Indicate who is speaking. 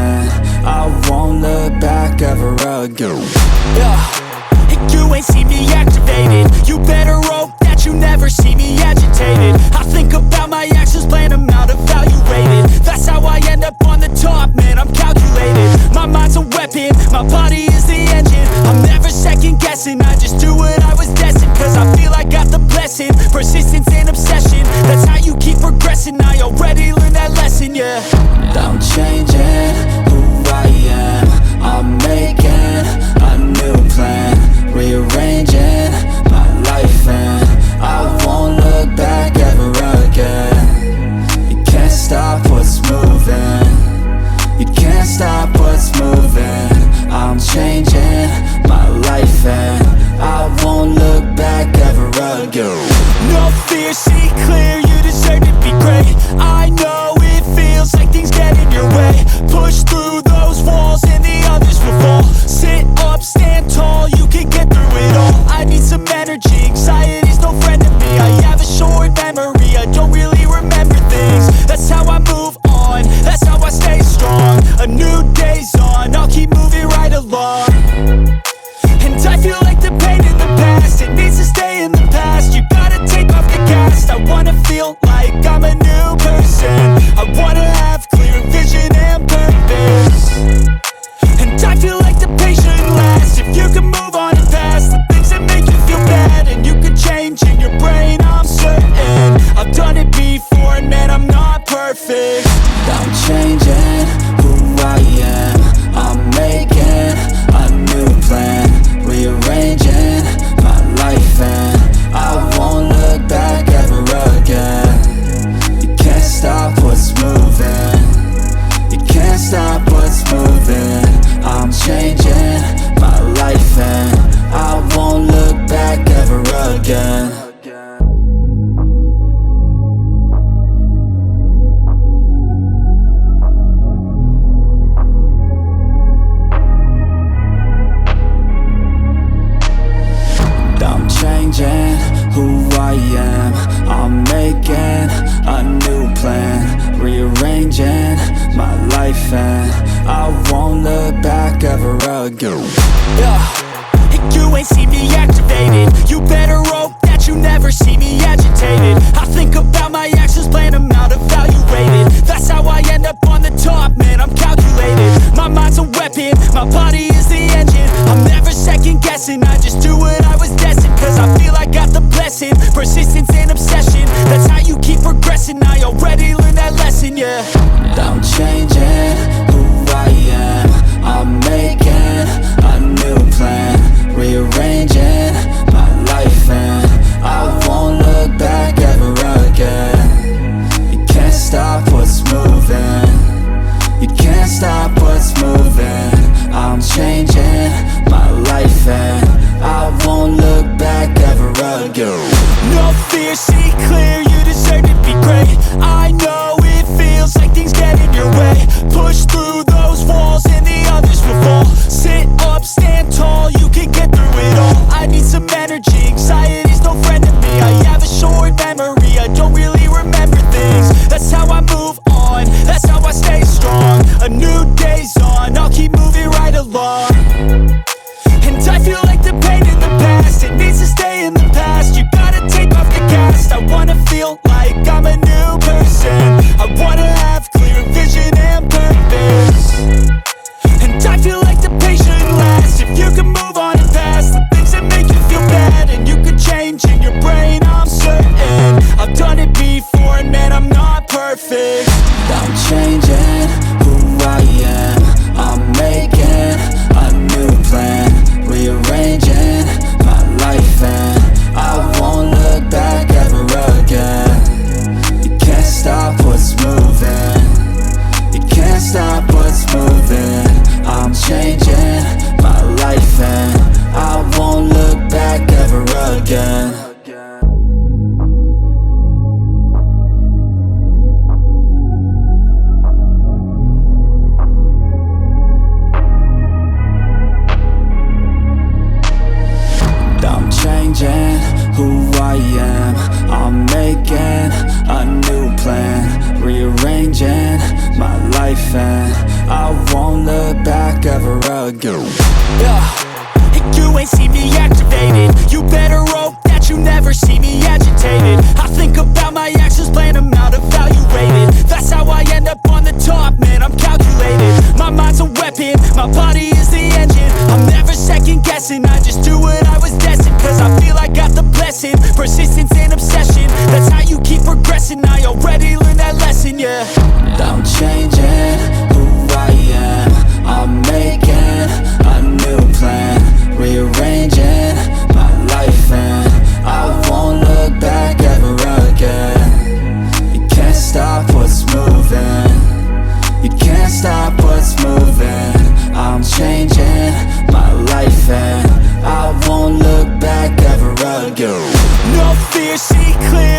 Speaker 1: and I won't look back ever again.
Speaker 2: And you ain't see me activated. You better hope that you never see me agitated. I think about my actions, plan them out, evaluated. That's how I end up on the top, man, I'm calculated. My mind's a weapon, my body is the engine. I'm never second guessing, I just do what I was destined. Cause I feel I got the blessing, persistence and obsession. That's how you keep progressing, I already learned that lesson, yeah.
Speaker 1: I'm changing who I am, I'm making a new plan, rearranging my life and I won't look back ever again. You can't stop what's moving, you can't stop what's moving. I'm changing my life and I won't look back ever again.
Speaker 2: No fear, see clear, you deserve to be great. I know it feels like things get in your way. Push through those walls and the others will fall. Sit up, stand tall, you can get through it all. I need some energy, anxiety's no friend to me. I have a short memory, I don't really remember things. That's how I move on, that's how I stay strong. A new day's on, I'll keep moving right along. And I feel like the pain in the past, it needs to stay in the past. You gotta take off the cast. I wanna feel like I'm a new person. I wanna have clear vision and purpose. And I feel like the pain shouldn't last. If you can move on and past the things that make you feel bad, and you can change in your brain, I'm certain. I've done it before and man, I'm not perfect.
Speaker 1: I'm changing who I am, I'm making a new plan, rearranging my life and I won't look back ever again. You can't stop what's moving, you can't stop what's moving. I'm changing my life and I won't look back ever again. I'm changing who I am, I'm making a new plan, rearranging my life and I won't look back ever again.
Speaker 2: And you ain't see me activated. You better hope that you never see me agitated. I think about my actions, plan them out, evaluated. That's how I end up on the top, man, I'm calculated. My mind's a weapon, my body is the engine. I'm never second guessing, I just do what I was destined. Cause I feel I got the blessing, persistence and obsession. That's how you keep progressing, I already learned that lesson, yeah.
Speaker 1: I'm changing who I am, I'm making a new plan, rearranging my life and I won't look back ever again. You can't stop what's moving, you can't stop what's moving. I'm changing my life and I won't look back ever again.
Speaker 2: No fear, see clear, you deserve to be great. I know it feels like things get in your way. Push through those walls and the others will fall. Sit up, stand tall, you can get through it all. I need some energy, anxiety's no friend to me. I have a short memory, I don't really remember things. That's how I move on, that's how I stay strong. A new day's on, I'll keep moving right along. And I feel like the pain in the past, it needs to stay in the past. You gotta take off the cast. I wanna feel like I'm a new person. I wanna have clear vision and purpose. And I feel like the pain shouldn't last. If you can move on and past the things that make you feel bad, and you can change in your brain, I'm certain. I've done it before and man, I'm not perfect.
Speaker 1: I'm changing who I am, I'm making a new plan, rearranging my life and I won't look back ever again. You can't stop what's moving, you can't stop what's moving. I'm changing my life and I won't look back ever again. I'm changing who I am, I'm making a new plan, rearranging my life and I won't look back ever again.
Speaker 2: Yeah. You ain't see me activated. You better hope that you never see me agitated. I think about my actions, plan them out, evaluated. That's how I end up on the top, man, I'm calculated. My mind's a weapon, my body is the engine. I'm never second guessing, I just do what I was destined. Cause I feel I got the blessing, persistence and obsession. That's how you keep progressing, I already learned that lesson, yeah.
Speaker 1: I'm changing who I am. I'm making a new plan, rearranging my life, and I won't look back ever again. You can't stop what's moving. You can't stop what's moving. I'm changing my life and I won't look back ever again.
Speaker 2: No fear, see clear.